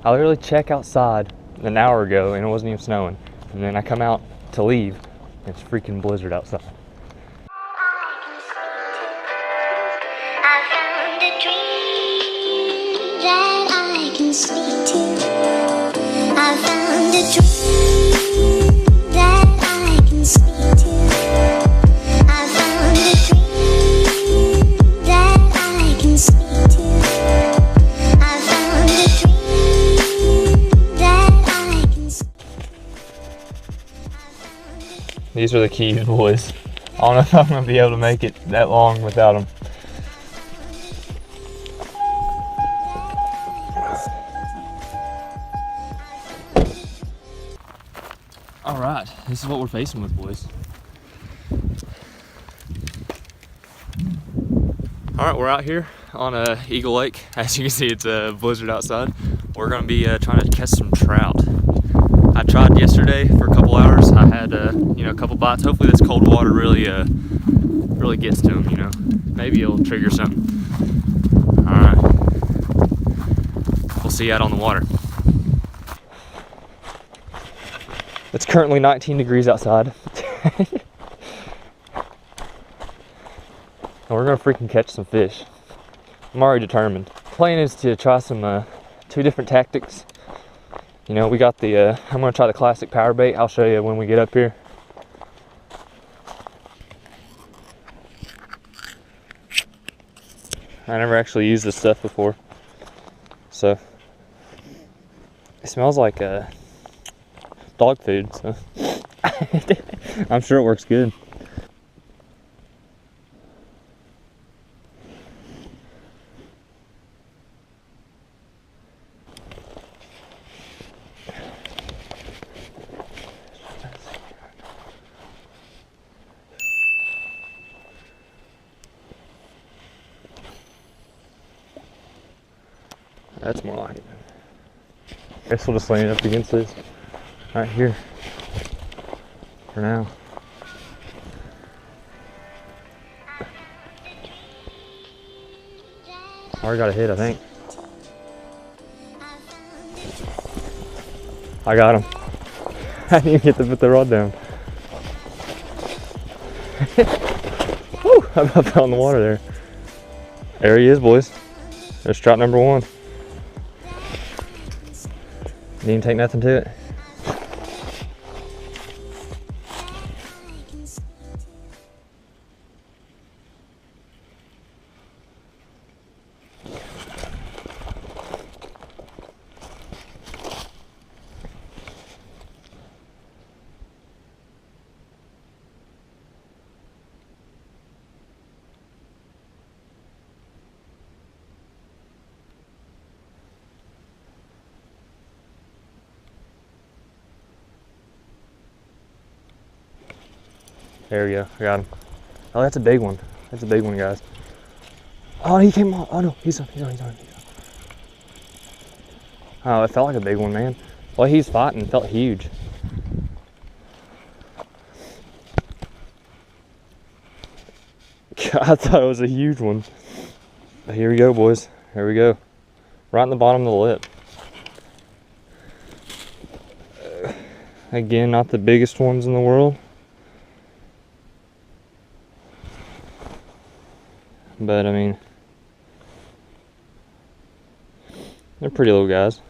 I literally check outside an hour ago and it wasn't even snowing. And then I come out to leave and it's freaking blizzard outside. These are the keys, boys. I don't know if I'm gonna be able to make it that long without them. All right, this is what we're facing with, boys. All right, we're out here on Eagle Lake. As you can see, it's a blizzard outside. We're gonna be trying to catch some trout. I tried yesterday for a couple hours. I had a couple bites. Hopefully this cold water really gets to them, you know. Maybe it'll trigger something. All right, we'll see you out on the water. It's currently 19 degrees outside. And we're gonna freaking catch some fish. I'm already determined. The plan is to try some 2 different tactics. You know, we got the, I'm gonna try the classic PowerBait. I'll show you when we get up here. I never actually used this stuff before. So, it smells like dog food, so I'm sure it works good. That's more like it. I guess we'll just lean it up against this right here for now. Already got a hit, I think. I got him. I didn't even get to put the rod down. Woo! I about fell in the water there. There he is, boys. There's trout number 1. Didn't even take nothing to it. There we go, I got him. Oh, that's a big one. That's a big one, guys. Oh, he came on. Oh no, he's on. Oh, it felt like a big one, man. Well, he's fighting, felt huge. God, I thought it was a huge one. But here we go, boys. Here we go. Right in the bottom of the lip. Again, not the biggest ones in the world. But I mean, they're pretty little guys.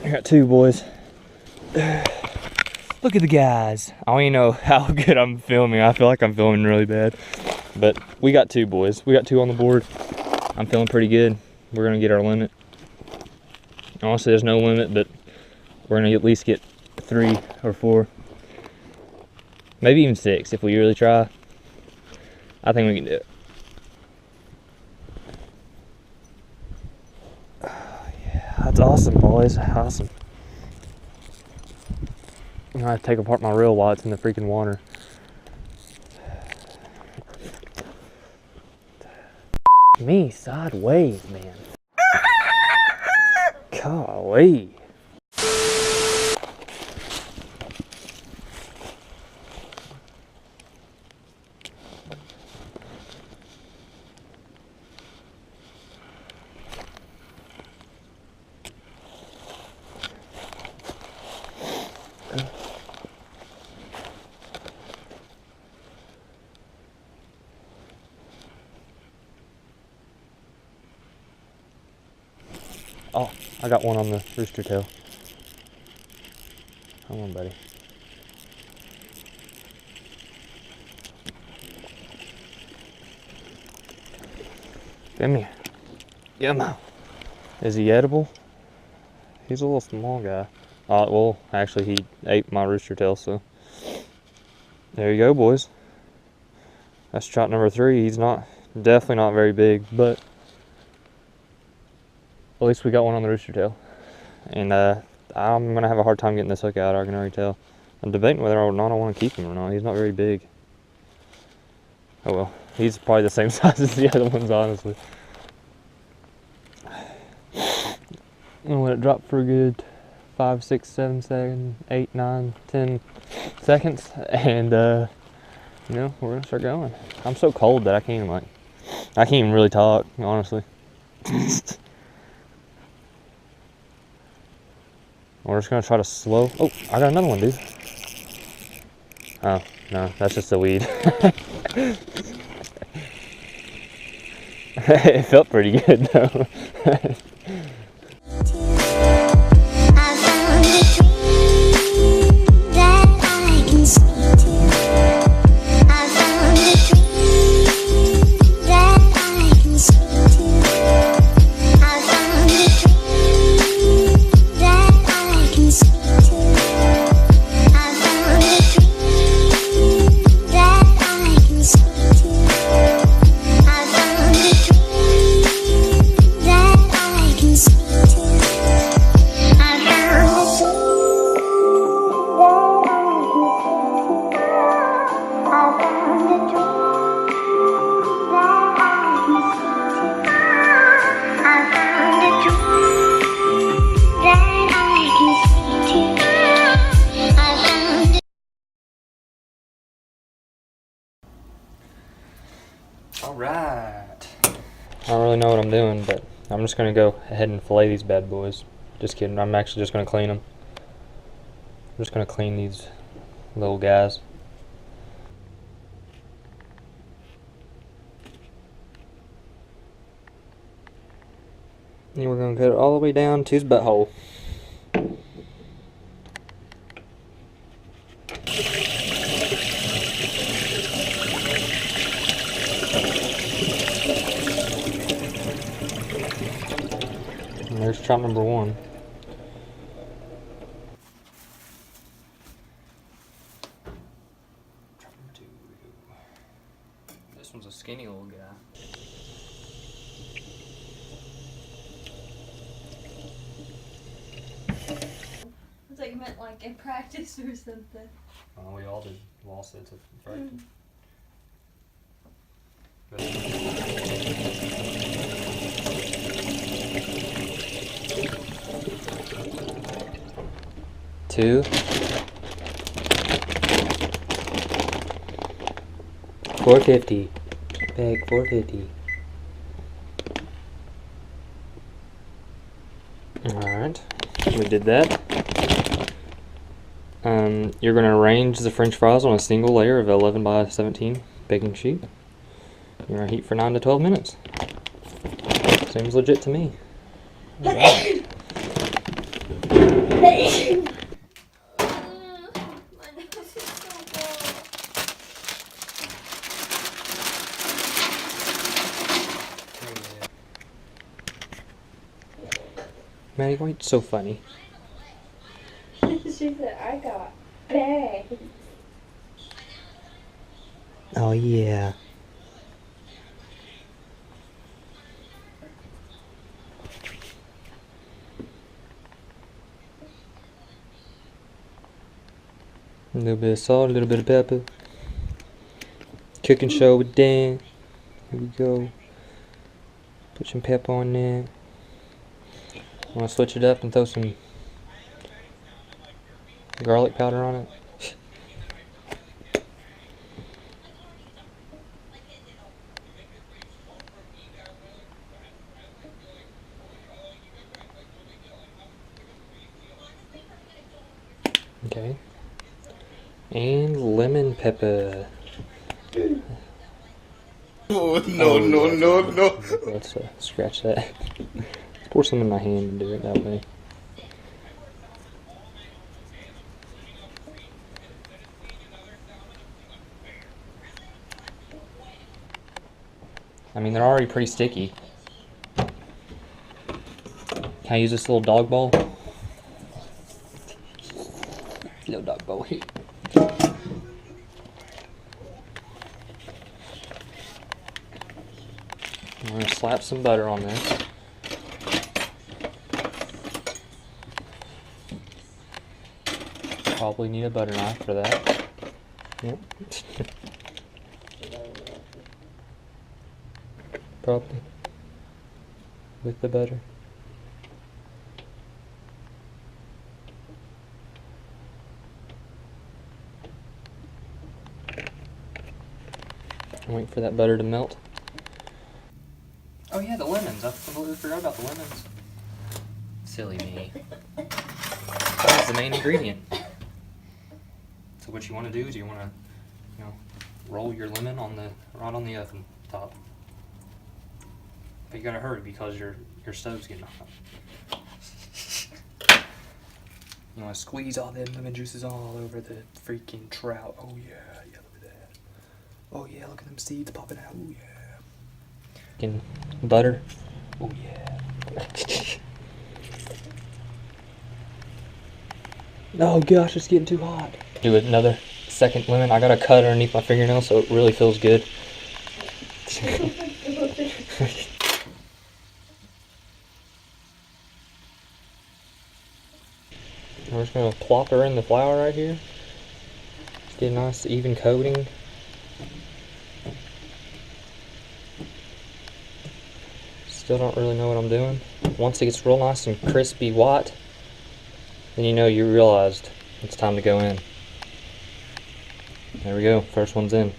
I got 2, boys. Look at the guys. I don't even know how good I'm filming. I feel like I'm filming really bad. But we got 2, boys. We got 2 on the board. I'm feeling pretty good. We're gonna get our limit. Honestly, there's no limit, but we're gonna at least get 3 or 4, maybe even 6 if we really try. I think we can do it. Oh, yeah, that's awesome, boys. Awesome. I have to take apart my reel while it's in the freaking water. Me sideways, man. Golly. I got one on the rooster tail. Come on, buddy. Come here. Come on. Is he edible? He's a little small guy. Well, actually, he ate my rooster tail, so. There you go, boys. That's trout number 3. He's definitely not very big, but at least we got one on the rooster tail. And I'm going to have a hard time getting this hook out, I can already tell. I'm debating whether or not I want to keep him or not. He's not very big. Oh well, he's probably the same size as the other ones, honestly. I'm gonna let it drop for a good 5, 6, 7, 7, 8, 9, 10 seconds, and you know, we're gonna start going. I'm so cold that I can't even really talk, honestly. We're just gonna try to slow. Oh, I got another one, dude. Oh no, that's just a weed. It felt pretty good though. Alright. I don't really know what I'm doing, but I'm just going to go ahead and fillet these bad boys. Just kidding, I'm actually just going to clean them. I'm just going to clean these little guys. And we're going to cut it all the way down to his butthole. And there's trout number 1. Trout number 2. This one's a skinny little guy. I thought you meant like in practice or something. We all did wall sets at practice. Two. 450. Bag 450. Alright, we did that. You're going to arrange the french fries on a single layer of 11 by 17 baking sheet. You're going to heat for 9 to 12 minutes. Seems legit to me. Right. Maddie, why are you so funny? She said, I got bags. Oh, yeah. A little bit of salt, a little bit of pepper. Cooking show with Dan. Here we go. Put some pepper on there. I'm gonna switch it up and throw some garlic powder on it. Okay. And lemon pepper. Oh, no. Let's scratch that. Let's pour some in my hand and do it that way. I mean, they're already pretty sticky. Can I use this little dog bowl? Little dog bowl here. I'm going to slap some butter on this. Probably need a butter knife for that. Yep. Probably. With the butter. I'm waiting for that butter to melt. Oh yeah, the lemons. I completely forgot about the lemons. Silly me. That's the main ingredient. So what you want to do is you want to, roll your lemon on the right on the oven top. But you gotta hurry because your stove's getting hot. You want to squeeze all them lemon juices all over the freaking trout. Oh yeah, yeah, look at that. Oh yeah, look at them seeds popping out. Oh yeah. Freaking butter. Oh yeah. Oh gosh, it's getting too hot. Do another second lemon. I got a cut underneath my fingernail, so it really feels good. We're just gonna plop her in the flour right here. Just get a nice even coating. Still don't really know what I'm doing. Once it gets real nice and crispy white, then you realized it's time to go in. There we go, first one's in.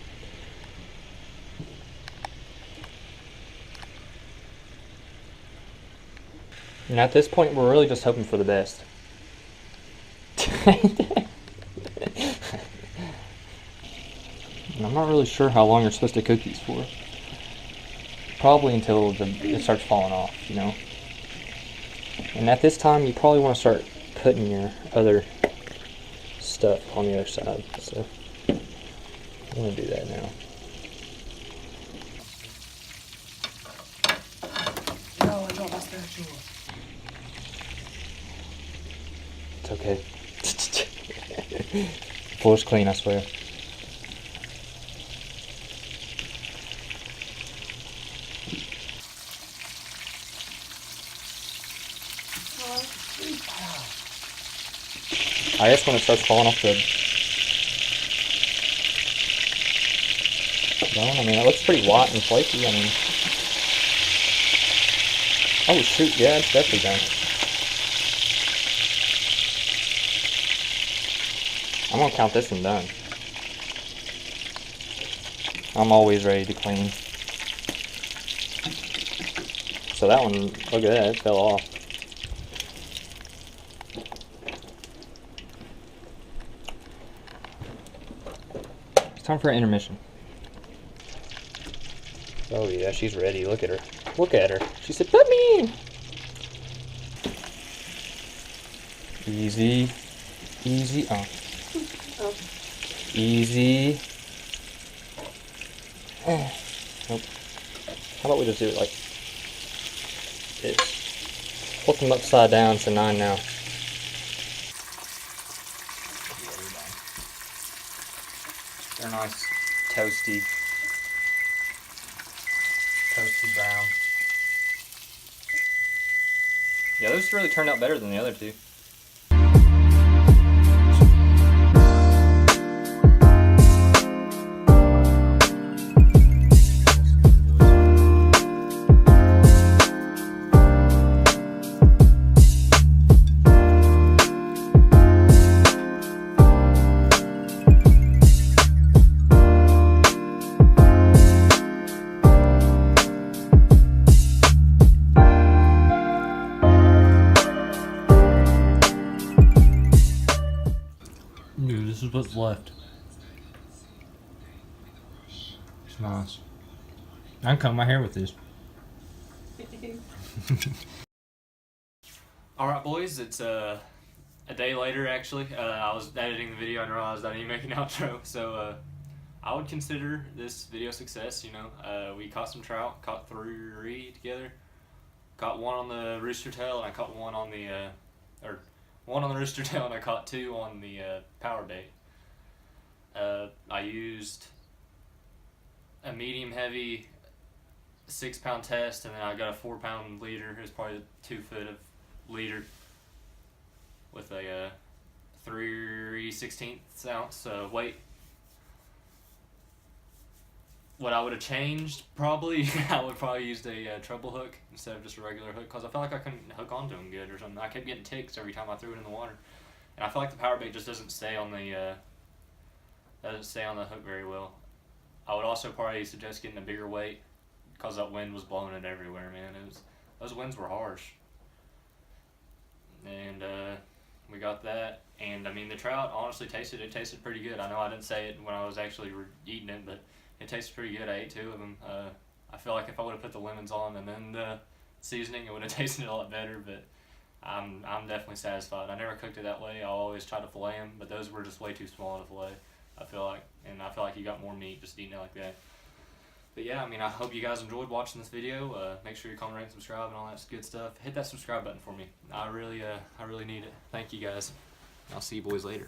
And at this point, we're really just hoping for the best. I'm not really sure how long you're supposed to cook these for. Probably until it starts falling off, And at this time, you probably want to start putting your other stuff on the other side. So I'm going to do that now. No, I dropped my spatula. It's okay. Floor's clean, I swear. I guess when it starts falling off the bone, I mean, it looks pretty white and flaky. I mean, oh shoot, yeah, it's definitely done. I'm gonna count this one done. I'm always ready to clean. So that one, look at that, it fell off. It's time for an intermission. Oh yeah, she's ready. Look at her. Look at her. She said, put me in. Easy. Easy. Oh. Easy. Nope. How about we just do it like this? Flip them upside down to 9 now. They're nice, toasty brown. Yeah, those really turned out better than the other two. Dude, this is what's left. It's nice. I can comb my hair with this. Alright boys, it's a day later actually. I was editing the video and realized I didn't make an outro, so I would consider this video a success, you know. We caught some trout, caught 3 together. Caught 1 on the rooster tail, and I caught 1 on the, or 1 on the rooster tail, and I caught 2 on the PowerBait. I used a medium heavy 6-pound test, and then I got a 4-pound leader. It was probably 2 foot of leader with a 3/16 ounce weight. What I would have changed, probably, I would probably used a treble hook instead of just a regular hook, because I felt like I couldn't hook onto them good or something. I kept getting ticks every time I threw it in the water, and I feel like the PowerBait just doesn't stay on the hook very well. I would also probably suggest getting a bigger weight, because that wind was blowing it everywhere, man. Those winds were harsh. And we got that, and I mean the trout honestly tasted pretty good. I know I didn't say it when I was actually eating it, but it tasted pretty good. I ate 2 of them. I feel like if I would have put the lemons on and then the seasoning, it would have tasted a lot better, but I'm definitely satisfied. I never cooked it that way. I always try to fillet them, but those were just way too small to fillet, I feel like, and I feel like you got more meat just eating it like that. But yeah, I mean, I hope you guys enjoyed watching this video. Make sure you comment, rate, and subscribe, and all that good stuff. Hit that subscribe button for me. I really need it. Thank you guys. I'll see you boys later.